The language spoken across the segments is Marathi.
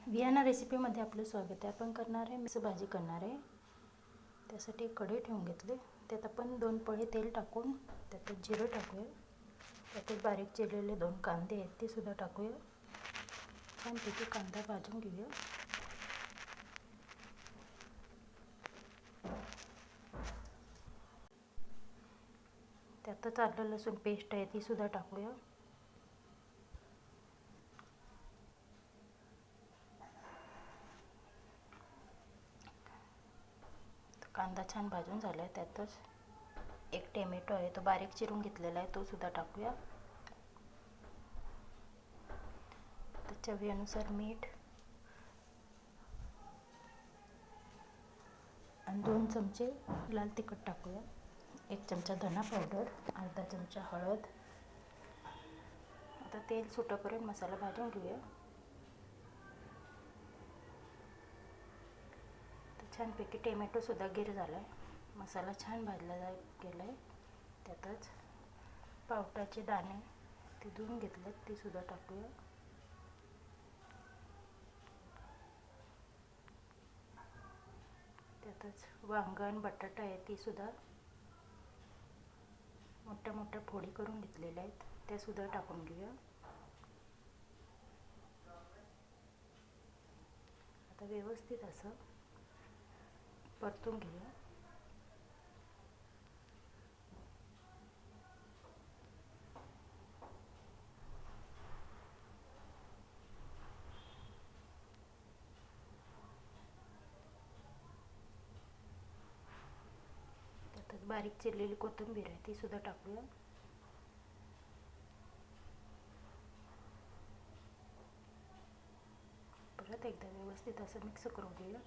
वियाना रेसिपीमध्ये आपलं स्वागत आहे. आपण करणार आहे मिक्स भाजी करणार आहे. त्यासाठी कढई ठेवून घेतली. त्यात आपण 2 पळी तेल टाकून त्यात जिरं टाकूया. त्यात बारीक चिरलेले 2 कांदे आहेत ते सुद्धा टाकूया. छानपैकी कांदा भाजून घेऊया. त्यातच आलं लसूण पेस्ट आहे ती सुद्धा टाकूया. कांदा छान भाजून झाला आहे. त्यातच एक टोमॅटो आहे तो बारीक चिरून घेतलेला आहे तो सुद्धा टाकूया. चवीनुसार मीठ आणि 2 चमचे लाल तिखट टाकूया. 1 चमचा धना पावडर, अर्धा चमचा हळद. आता तेल सुटेपर्यंत मसाला भाजून घेऊया. छानपैकी टोमॅटो सुद्धा गिर झाला आहे. मसाला छान भाजला गेला आहे. त्यातच पावट्याचे दाणे ते धुवून घेतलेत ते सुद्धा टाकूया. त्यातच वांग आणि बटाटा आहे ती सुद्धा मोठ्या मोठ्या फोडी करून घेतलेल्या आहेत त्या सुद्धा टाकून घेऊया. आता व्यवस्थित असं परतून घेऊया. त्यातच बारीक चिरलेली कोथिंबीर आहे ती सुद्धा टाकूया. परत एकदा व्यवस्थित असं मिक्स करून घेऊया.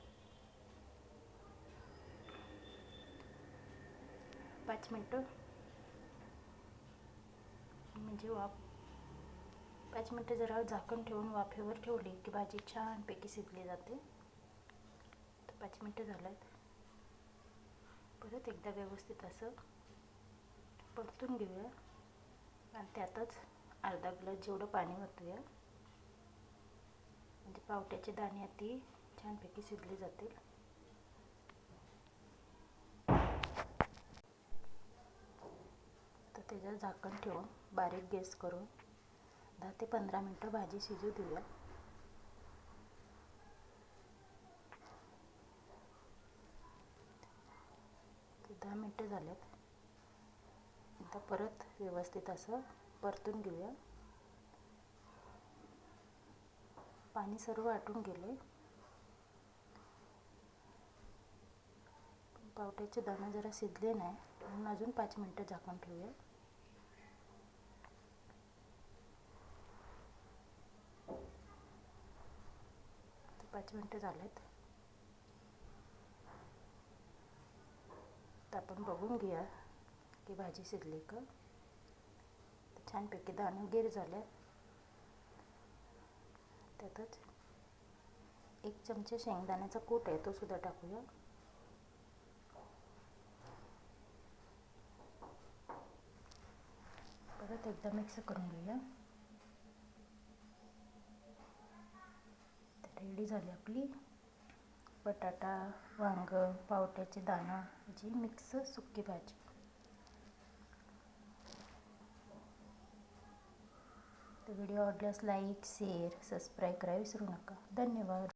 5 मिनिटं म्हणजे 5 मिनिटं जरा झाकण ठेवून वाफेवर ठेवली की भाजी छानपैकी शिजली जाते. 5 मिनिटं झाल्यात. परत एकदा व्यवस्थित असं परतून घेऊया आणि त्यातच अर्धा ग्लास जेवढं पाणी ओतूया म्हणजे पावट्याचे दाणे ती छानपैकी शिजले जातील. तर त्याच्यावर झाकण ठेवून बारीक गॅस करून 10 ते 15 मिनिटं भाजी शिजू देऊया. 10 मिनिटं झाल्यात. आता परत व्यवस्थित असं परतून घेऊया. पाणी सर्व आटून गेले. पावट्याचे दाणे जरा शिजले नाही म्हणून अजून 5 मिनिटं झाकण ठेवूया. 5 मिनिटं झालेत. तर आपण बघून घेऊया की भाजी शिजली का. छानपैकी दाणे गिर झाले. त्यातच 1 चमचा शेंगदाण्याचा कूट आहे तो सुद्धा टाकूया. परत एकदा मिक्स करून घेऊया. रेडी झाली आपली बटाटा, वांग, पावट्याचे दाणा जी मिक्स सुकी भाजी. तर व्हिडिओ आवडल्यास लाईक, शेअर, सबस्क्राईब करायला विसरू नका. धन्यवाद.